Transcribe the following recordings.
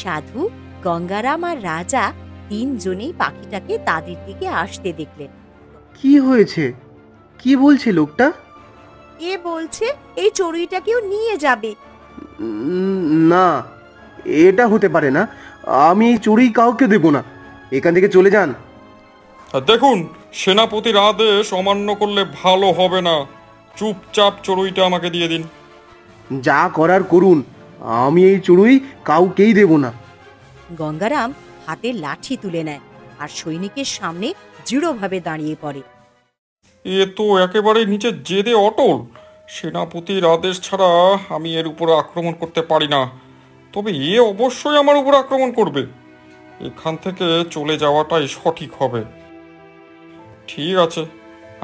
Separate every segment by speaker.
Speaker 1: সাধু, গঙ্গারাম আর রাজা তিনজনেই পাখিটাকে তাদের দিকে আসতে দেখলেন।
Speaker 2: কি হয়েছে? কি বলছে লোকটা?
Speaker 1: এ বলছে এই চড়ুইটাকেও নিয়ে যাবে।
Speaker 2: না, এটা হতে পারে না। আমি এই চড়ুই কাউকে দেব না। এখান থেকে চলে যান।
Speaker 3: দেখুন, সেনাপতির আদেশ অমান্য করলে ভালো হবে না। চুপচাপ চড়ুইটা আমাকে দিয়ে দিন।
Speaker 2: যা করার করুন, আমি এই চড়ুই কাউকেই দেব না।
Speaker 1: গঙ্গারাম হাতে লাঠি তুলে নেয় আর সৈনিকের সামনে দৃঢ়ভাবে দাঁড়িয়ে পড়ে।
Speaker 3: এ তো একেবারে নিচে জেদে অটল। সেনাপতির আদেশ ছাড়া আমি এর উপর আক্রমণ করতে পারি না। তবে এ অবশ্যই আমার উপর আক্রমণ করবে। এখান থেকে চলে যাওয়াটাই সঠিক হবে। ঠিক আছে,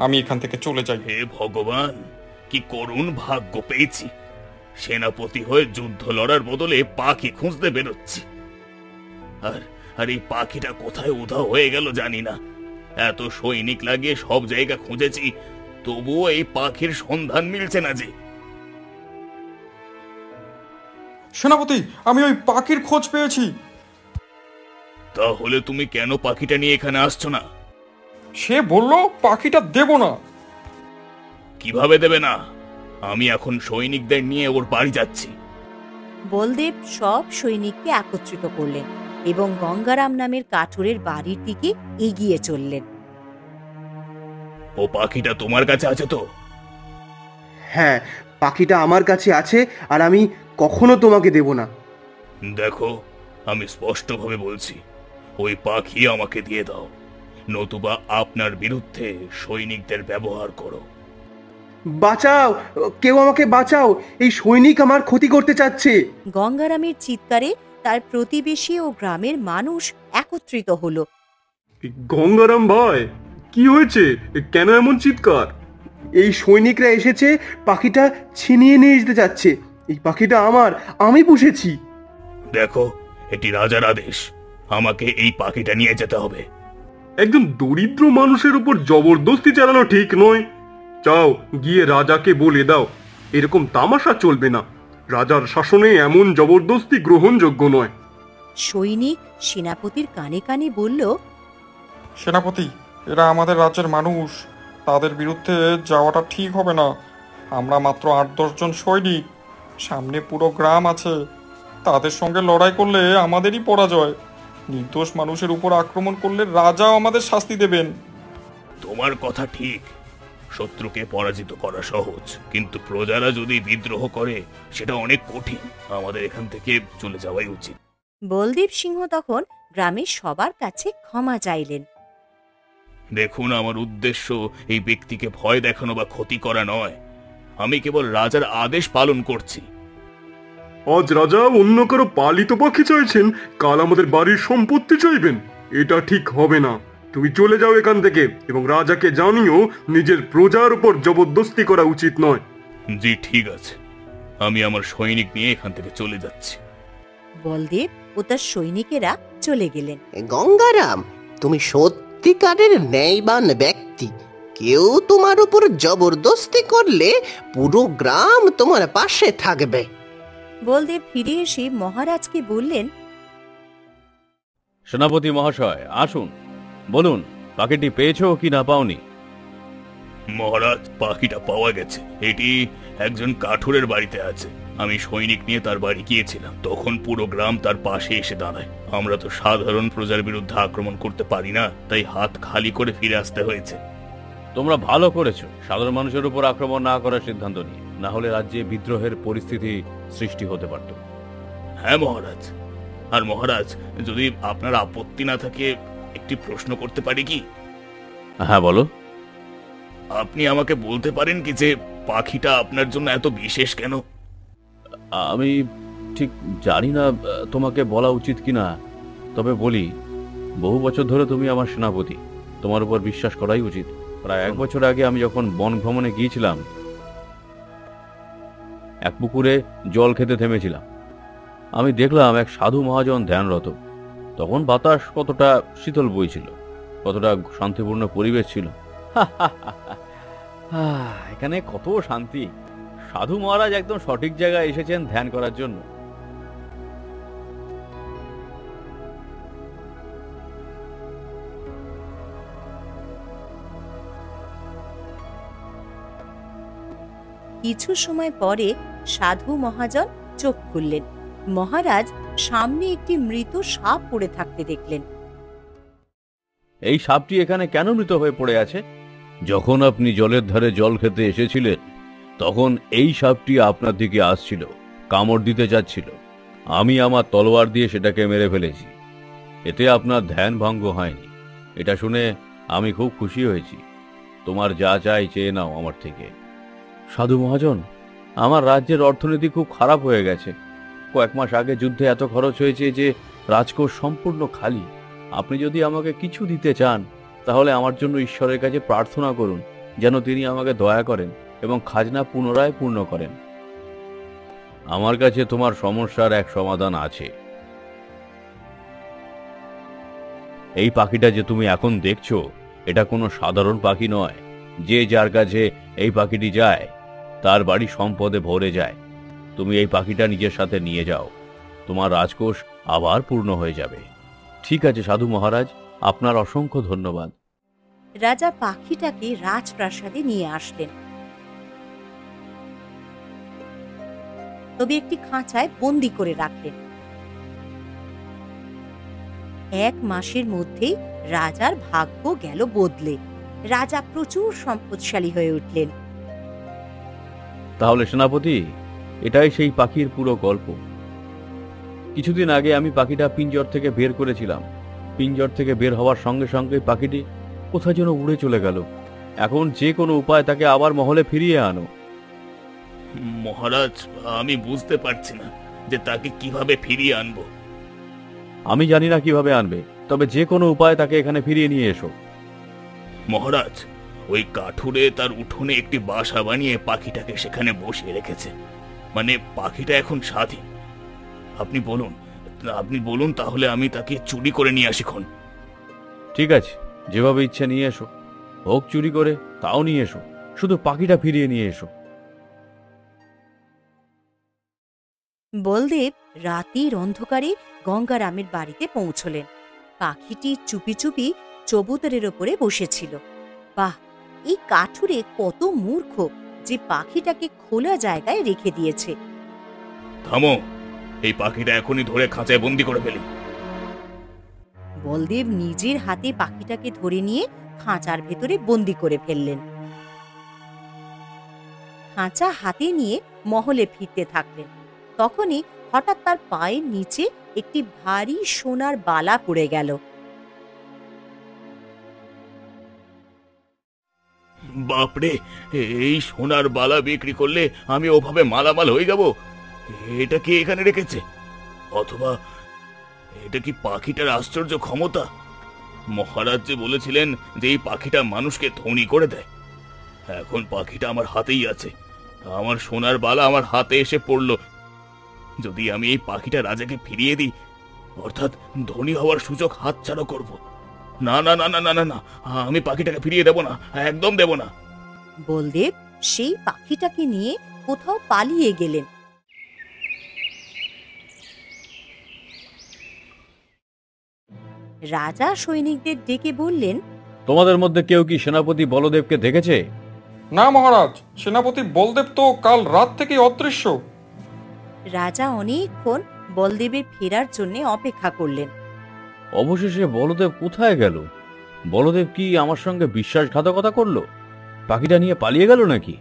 Speaker 3: আমি এখান থেকে চলে যাই।
Speaker 4: হে ভগবান, কি করুণ ভাগ্য পেয়েছি। সেনাপতি হয়ে যুদ্ধ লড়ার বদলে পাখি খুঁজতে বেরোচ্ছি। আর এই পাখিটা কোথায় উধাও হয়ে গেল জানি না। এত সৈনিক লাগিয়ে সব জায়গা খুঁজেছি, তবুও এই পাখির সন্ধান মিলছে না যে।
Speaker 3: সেনাপতি, আমি ওই পাখির খোঁজ পেয়েছি।
Speaker 4: তাহলে তুমি কেন পাখিটা নিয়ে এখানে আসছো না?
Speaker 3: সে বলল পাখিটা দেব না।
Speaker 4: কিভাবে দেবে না? আমি এখন সৈনিকদের নিয়ে ওর বাড়ি যাচ্ছি।
Speaker 1: বলদেব সব সৈনিককে একত্রিত করলেন এবং গঙ্গারাম নামের কাঠুরের বাড়ির দিকে এগিয়ে চললেন।
Speaker 4: ও পাখিটা তোমার কাছে আছে তো?
Speaker 2: হ্যাঁ, পাখিটা আমার কাছে আছে, আর আমি কখনো তোমাকে দেব না।
Speaker 4: দেখো, আমি স্পষ্টভাবে বলছি, ওই পাখি আমাকে দিয়ে দাও, নতুবা আপনার বিরুদ্ধে সৈনিকদের ব্যবহার করো।
Speaker 2: বাঁচাও, কেউ আমাকে বাঁচাও, এই সৈনিক আমার ক্ষতি করতে চাচ্ছে।
Speaker 1: গঙ্গারামের চিৎকারে তার প্রতিবেশী ও গ্রামের মানুষ একত্রিত হলো।
Speaker 5: গঙ্গারাম ভাই, কি হয়েছে? কেন এমন চিৎকার?
Speaker 2: এই সৈনিকরা এসেছে, পাখিটা ছিনিয়ে নিয়ে যেতে চাচ্ছে। এই পাখিটা আমার, আমি পুষেছি।
Speaker 4: দেখো, এটি রাজার আদেশ, আমাকে এই পাখিটা নিয়ে যেতে হবে।
Speaker 5: একজন দরিদ্র মানুষের উপর জবরদস্তি চালানো ঠিক নয়। যাও, গিয়ে রাজাকে বলে দাও, এরকম তামাশা চলবে না। রাজার শাসনে এমন জবরদস্তি গ্রহণযোগ্য নয়।
Speaker 1: সৈনিক সেনাপতির কানে কানে বলল,
Speaker 3: সেনাপতি, এরা আমাদের রাজ্যের মানুষ, তাদের বিরুদ্ধে যাওয়াটা ঠিক হবে না। আমরা মাত্র ৮-১০ জন সৈনিক, সামনে পুরো গ্রাম আছে। তাদের সঙ্গে লড়াই করলে আমাদেরই পরাজয়। নির্দোষ মানুষের উপর আক্রমণ করলে রাজাও আমাদের শাস্তি দেবেন।
Speaker 4: তোমার কথা ঠিক, শত্রুকে পরাজিত করা সহজ, কিন্তু প্রজারা যদি বিদ্রোহ করে সেটা অনেক কঠিন। আমাদের এখান থেকে চলে যাওয়াই উচিত।
Speaker 1: বলদেব সিংহ তখন গ্রামের সবার কাছে ক্ষমা চাইলেন।
Speaker 4: দেখুন, আমার উদ্দেশ্য এই ব্যক্তিকে ভয় দেখানো বা ক্ষতি করা নয়। আমি কেবল রাজার আদেশ পালন করছি।
Speaker 5: আজ রাজা অন্য কারো পালিত পাখি চাইছেন, কাল আমাদের বাড়ির সম্পত্তি চাইবেন। এটা ঠিক হবে না। তুমি চলে যাও এখান থেকে, এবং রাজাকে জানিও নিজের প্রজার উপর জবরদস্তি করা উচিত নয়।
Speaker 4: জি ঠিক আছে, আমি আমার সৈনিক নিয়ে এখান থেকে চলে যাচ্ছি।
Speaker 1: বলদেব ও তার সৈনিকেরা চলে গেলেন।
Speaker 6: গঙ্গারাম, তুমি সত্যিকারের ন্যায়বান ব্যক্তি। কেউ তোমার উপর জবরদস্তি করলে পুরো গ্রাম তোমার পাশে থাকবে।
Speaker 1: বলদেব ফিরে এসে মহারাজকে বললেন,
Speaker 7: সেনাপতি মহাশয়, আসুন, বলুন পাখিটি পেয়েছো কি না পাওনি?
Speaker 4: মহারাজ, পাখিটা পাওয়া গেছে। এটি একজন কাঠুরের বাড়িতে আছে। আমি সৈনিক নিয়ে তার বাড়ি গিয়েছিলাম, তখন পুরো গ্রাম তার পাশে এসে দাঁড়ায়। আমরা তো সাধারণ প্রজার বিরুদ্ধে আক্রমণ করতে পারি না, তাই হাত খালি করে ফিরে আসতে হয়েছে।
Speaker 7: তোমরা ভালো করেছো সাধারণ মানুষের উপর আক্রমণ না করার সিদ্ধান্ত নিয়ে, না হলে রাজ্যে বিদ্রোহের পরিস্থিতি সৃষ্টি হতে পারত।
Speaker 4: হ্যাঁ মহারাজ। আর মহারাজ, যদি আপনার আপত্তি না থাকে একটি প্রশ্ন করতে পারি কি?
Speaker 7: হ্যাঁ বলো।
Speaker 4: আপনি আমাকে বলতে পারেন কি যে পাখিটা আপনার জন্য এত বিশেষ কেন?
Speaker 7: আমি ঠিক জানি না তোমাকে বলা উচিত কিনা, তবে বলি, বহু বছর ধরে তুমি আমার সেনাপতি, তোমার উপর বিশ্বাস করাই উচিত। প্রায় 1 বছর আগে আমি যখন বন ভ্রমণে গিয়েছিলাম, এক পুকুরে জল খেতে থেমেছিলাম। আমি দেখলাম এক সাধু মহাজন ধ্যানরত। তখন বাতাস কতটা শীতল বইছিল, কতটা শান্তিপূর্ণ পরিবেশ ছিল। এখানে কত শান্তি। সাধু মহারাজ একদম সঠিক জায়গায় এসেছেন ধ্যান করার জন্য।
Speaker 1: কিছু সময় পরে সাধু মহাজন চোখ খুললেন। মহারাজ সামনে একটি মৃত সাপ পড়ে থাকতে দেখলেন।
Speaker 7: এই সাপটি এখানে কেন মৃত হয়ে পড়ে আছে? যখন আপনি জলের ধারে জল খেতে এসেছিলেন তখন এই সাপটি আপনার দিকে আসছিল, কামড় দিতে যাচ্ছিল। আমি আমার তলোয়ার দিয়ে সেটাকে মেরে ফেলেছি। এতে আপনার ধ্যান ভঙ্গ হয়নি। এটা শুনে আমি খুব খুশি হয়েছি। তোমার যা চাই চেয়ে নাও আমার থেকে। সাধু মহাজন, আমার রাজ্যের অর্থনীতি খুব খারাপ হয়ে গেছে। কয়েক মাস আগে যুদ্ধে এত খরচ হয়েছে যে রাজকোষ সম্পূর্ণ খালি। আপনি যদি আমাকে কিছু দিতে চান তাহলে আমার জন্য ঈশ্বরের কাছে প্রার্থনা করুন যেন তিনি আমাকে দয়া করেন এবং খাজনা পুনরায় পূর্ণ করেন। আমার কাছে তোমার সমস্যার এক সমাধান আছে। এই পাখিটা যে তুমি এখন দেখছো এটা কোনো সাধারণ পাখি নয়। যে যার কাছে এই পাখিটি যায় তার বাড়ি সম্পদে ভরে যায়। তুমি এই পাখিটা নিজের সাথে নিয়ে যাও, তোমার রাজকোষ আবার পূর্ণ হয়ে যাবে। ঠিক আছে সাধু মহারাজ, আপনার অসংখ্য ধন্যবাদ।
Speaker 1: রাজা পাখিটাকে রাজপ্রাসাদে নিয়ে আসলেন, তবে একটি খাঁচায় বন্দি করে রাখলেন। 1 মাসের মধ্যেই রাজার ভাগ্য গেল বদলে। রাজা প্রচুর সম্পদশালী হয়ে উঠলেন।
Speaker 7: তাহলে সেনাপতি, এটাই সেই পাখির পুরো গল্প। কিছুদিন আগে আমি পাখিটা পিঞ্জর থেকে বের করেছিলাম। পিঞ্জর থেকে বের হওয়ার সঙ্গে সঙ্গে পাখিটি কোথায় যেন উড়ে চলে গেল। এখন যে কোনো উপায় তাকে আবার মহলে ফিরিয়ে আনো।
Speaker 4: মহারাজ, আমি বুঝতে পারছি না যে তাকে কিভাবে ফিরিয়ে আনবো।
Speaker 7: আমি জানি না কিভাবে আনবে, তবে যে কোনো উপায় তাকে এখানে ফিরিয়ে নিয়ে এসো।
Speaker 4: মহারাজ, ওই কাঠুরে তার উঠোনে একটি বাসা বানিয়ে পাখিটাকে সেখানে বসিয়ে রেখেছে। মানে পাখিটা এখন স্বাধীন। আপনি বলুন তাহলে আমি তাকে চুরি করে নিয়ে আসি।
Speaker 7: ঠিক আছে, যেভাবে ইচ্ছে নিয়ে এসো, হোক চুরি করে তাও নিয়ে এসো, শুধু পাখিটা ফিরিয়ে নিয়ে এসো।
Speaker 1: বলদেব রাতের অন্ধকারে গঙ্গারামের বাড়িতে পৌঁছলেন। পাখিটি চুপি চুপি চবুতরের ওপরে বসেছিল। বাহ, এই কাঠুরে কত মূর্খ যে পাখিটাকে খোলা জায়গায় রেখে দিয়েছে।
Speaker 4: থামো, এই পাখিটা এখনই ধরে খাঁচায় বন্দি করে ফেলি।
Speaker 1: বলদেব নিজের হাতে পাখিটাকে ধরে নিয়ে খাঁচার ভেতরে বন্দি করে ফেললেন। খাঁচা হাতে নিয়ে মহলে ফিরতে থাকলেন। তখনই হঠাৎ তার পায়ের নিচে একটি ভারী সোনার বালা পড়ে গেল।
Speaker 4: বাপরে, এই সোনার বালা বিক্রি করলে আমি ওভাবে মালামাল হয়ে যাব। এটা কি এখানে রেখেছে? অথবা এটা কি পাখিটার আশ্চর্য ক্ষমতা? মহারাজ যে বলেছিলেন যে এই পাখিটা মানুষকে ধনী করে দেয়। এখন পাখিটা আমার হাতেই আছে। আমার সোনার বালা আমার হাতে এসে পড়ল। যদি আমি এই পাখিটা রাজাকে ফিরিয়ে দিই, অর্থাৎ ধনী হওয়ার সুযোগ হাতছাড়া করব। না না না না না না না, আমি পাখিটাকে ফিরিয়ে দেব না, একদম দেব না।
Speaker 1: বলদেব সেই পাখিটাকে নিয়ে কোথাও পালিয়ে গেলেন। রাজা সৈনিকদের ডেকে বললেন,
Speaker 7: তোমাদের মধ্যে কেউ কি সেনাপতি বলদেবকে দেখেছে?
Speaker 3: না মহারাজ, সেনাপতি বলদেব তো কাল রাত থেকেই অদৃশ্য।
Speaker 1: রাজা অনেকক্ষণ বলদেবের ফেরার জন্য অপেক্ষা করলেন।
Speaker 7: অবশেষে বলদেব কোথায় গেল? বলদেব কি আমার সঙ্গে বিশ্বাসঘাতকতা করলো? পাখিটা নিয়ে পালিয়ে গেল নাকি?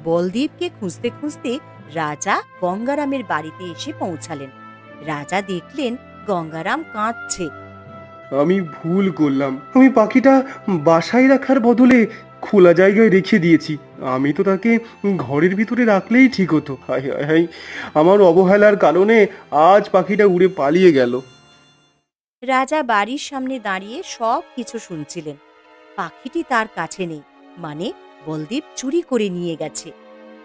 Speaker 1: বলদেবকে খুঁজতে খুঁজতে রাজা গঙ্গারামের বাড়িতে এসে পৌঁছালেন। রাজা দেখলেন গঙ্গারাম কাঁদছে।
Speaker 2: আমি ভুল করলাম। আমি পাখিটা বাসায় রাখার বদলে খোলা জায়গায় রেখে দিয়েছি। আমি তো তাকে ঘরের ভিতরে রাখলেই ঠিক হতো। হায় হায় হায়, আমার অবহেলার কারণে আজ পাখিটা উড়ে পালিয়ে গেল।
Speaker 1: রাজা বাড়ির সামনে দাঁড়িয়ে সব কিছু শুনছিলেন। পাখিটি তার কাছে নেই, মানে বলদেব চুরি করে নিয়ে গেছে।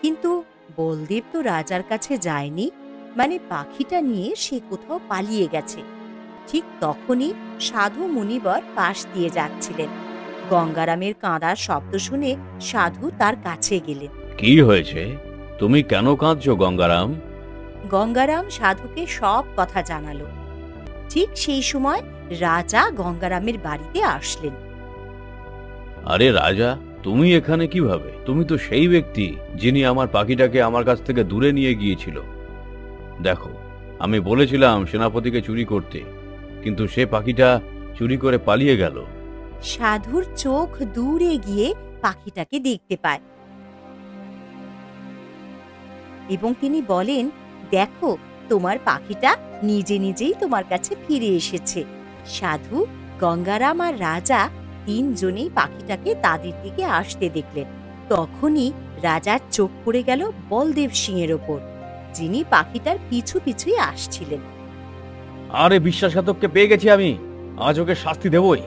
Speaker 1: কিন্তু বলদেব তো রাজার কাছে যায়নি, মানে পাখিটা নিয়ে সে কোথাও পালিয়ে গেছে। ঠিক তখনই সাধু মুনিবর পাশ দিয়ে যাচ্ছিলেন। গঙ্গারামের কাঁদার শব্দ শুনে সাধু তার কাছে গেলেন।
Speaker 7: কি হয়েছে? তুমি কেন কাঁদছো গঙ্গারাম?
Speaker 1: গঙ্গারাম সাধুকে সব কথা জানালো। ঠিক সেই সময় রাজা গঙ্গারামের বাড়িতে আসলেন।
Speaker 7: আরে রাজা, তুমি এখানে কিভাবে? তুমি তো সেই ব্যক্তি যিনি আমার পাখিটাকে আমার কাছ থেকে দূরে নিয়ে গিয়েছিল। দেখো, আমি বলেছিলাম সেনাপতিকে চুরি করতে, কিন্তু সে পাখিটা চুরি করে পালিয়ে গেল।
Speaker 1: সাধুর চোখ দূরে গিয়ে পাখিটাকে দেখতে পায় এবং তিনি বলেন, দেখো, তোমার পাখিটা নিজে নিজেই তোমার কাছে ফিরে এসেছে। সাধু, গঙ্গারাম আর রাজা তিনজনেই পাখিটাকে তাদের দিকে আসতে দেখলেন। তখনই রাজার চোখ পড়ে গেল বলদেব সিংয়ের ওপর, যিনি পাখিটার পিছু পিছুই আসছিলেন।
Speaker 7: আরে বিশ্বাসঘাতককে পেয়ে গেছি আমি, আজ ওকে শাস্তি দেবই।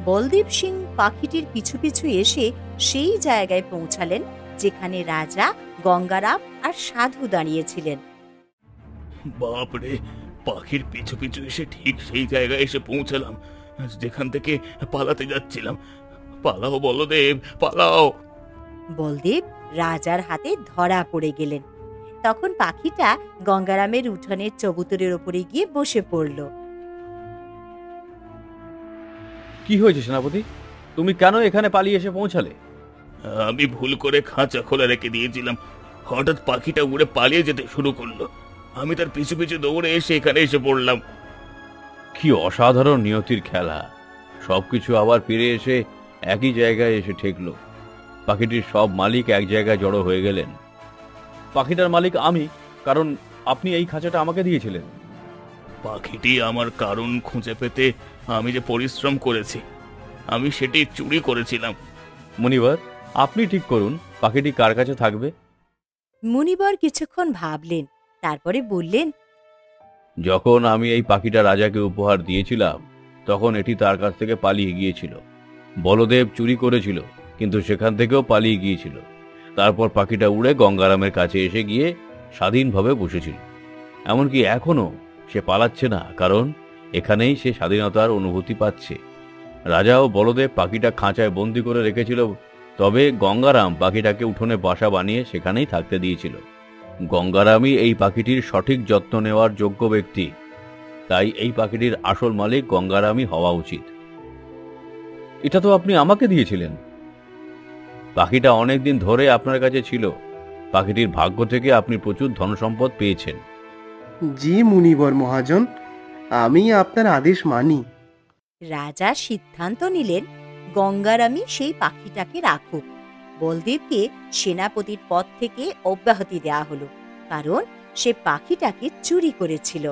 Speaker 1: বলদেব সিং পাখিটির পিছু পিছু এসে সেই জায়গায় পৌঁছালেন যেখানে রাজা, গঙ্গারাম আর সাধু দাঁড়িয়েছিলেন।
Speaker 4: বাপরে, পাখির পিছু পিছু এসে ঠিক সেই জায়গায় এসে পৌঁছালাম যেখান থেকে পালাতে যাচ্ছিলাম। পালাও বলদেব, পালাও।
Speaker 1: বলদেব রাজার হাতে ধরা পড়ে গেলেন। তখন পাখিটা গঙ্গারামের উঠোনের চবুতরের ওপরে গিয়ে বসে পড়ল।
Speaker 7: কি হয়েছে সেনাপতি? তুমি কেন এখানে পালিয়ে এসে পৌঁছালে?
Speaker 4: আমি ভুল করে খাঁচা খোলা রেখে দিয়েছিলাম। হঠাৎ পাখিটা উড়ে পালিয়ে যেতে শুরু করলো। আমি তার পিছু পিছু দৌড়ে এসে এখানে এসে পড়লাম।
Speaker 7: কি অসাধারণ নিয়তির খেলা! সবকিছু আবার ফিরে এসে একই জায়গায় এসে ঠেকলো। পাখিটির সব মালিক এক জায়গায় জড়ো হয়ে গেলেন। পাখিটার মালিক আমি, কারণ আপনি এই খাঁচাটা আমাকে দিয়েছিলেন।
Speaker 4: পাখিটি আমার কারণ খুঁজে পেতে আমি যে পরিশ্রম করেছি, আমি সেটি চুরি করেছিলাম।
Speaker 7: মুনিবার, আপনি ঠিক করুন পাখিটি কার কাছে থাকবে।
Speaker 1: মুনিবর কিছুক্ষণ ভাবলেন, তারপরে বললেন,
Speaker 7: যখন আমি এই পাখিটা রাজাকে উপহার দিয়েছিলাম, তখন এটি তার কাছ থেকে পালিয়ে গিয়েছিল। বলদেব চুরি করেছিল, কিন্তু সেখান থেকেও পালিয়ে গিয়েছিল। তারপর পাখিটা উড়ে গঙ্গারামের কাছে এসে গিয়ে স্বাধীনভাবে বসেছিল। এমনকি এখনো সে পালাচ্ছে না, কারণ এখানেই সে স্বাধীনতার অনুভূতি পাচ্ছে। রাজা ও বলদেব পাখিটা খাঁচায় বন্দি করে রেখেছিল, তবে গঙ্গারাম পাখিটাকে উঠোনে বাসা বানিয়ে সেখানেই থাকতে দিয়েছিল। গঙ্গারামই এই পাখিটির সঠিক যত্ন নেওয়ার যোগ্য ব্যক্তি, তাই এই পাখিটির আসল মালিক গঙ্গারামই হওয়া উচিত। এটা তো আপনি আমাকে দিয়েছিলেন। পাখিটা অনেকদিন ধরে আপনার কাছে ছিল। পাখিটির ভাগ্য থেকে আপনি প্রচুর ধনসম্পদ পেয়েছেন।
Speaker 2: জি মুনিবর মহাজন, আমি আপনার আদেশ মানি।
Speaker 1: রাজা সিদ্ধান্ত নিলেন গঙ্গারামই সেই পাখিটাকে রাখুক। বলদেবকে সেনাপতির পদ থেকে অব্যাহতি দেয়া হলো, কারণ সে পাখিটাকে চুরি করেছিল।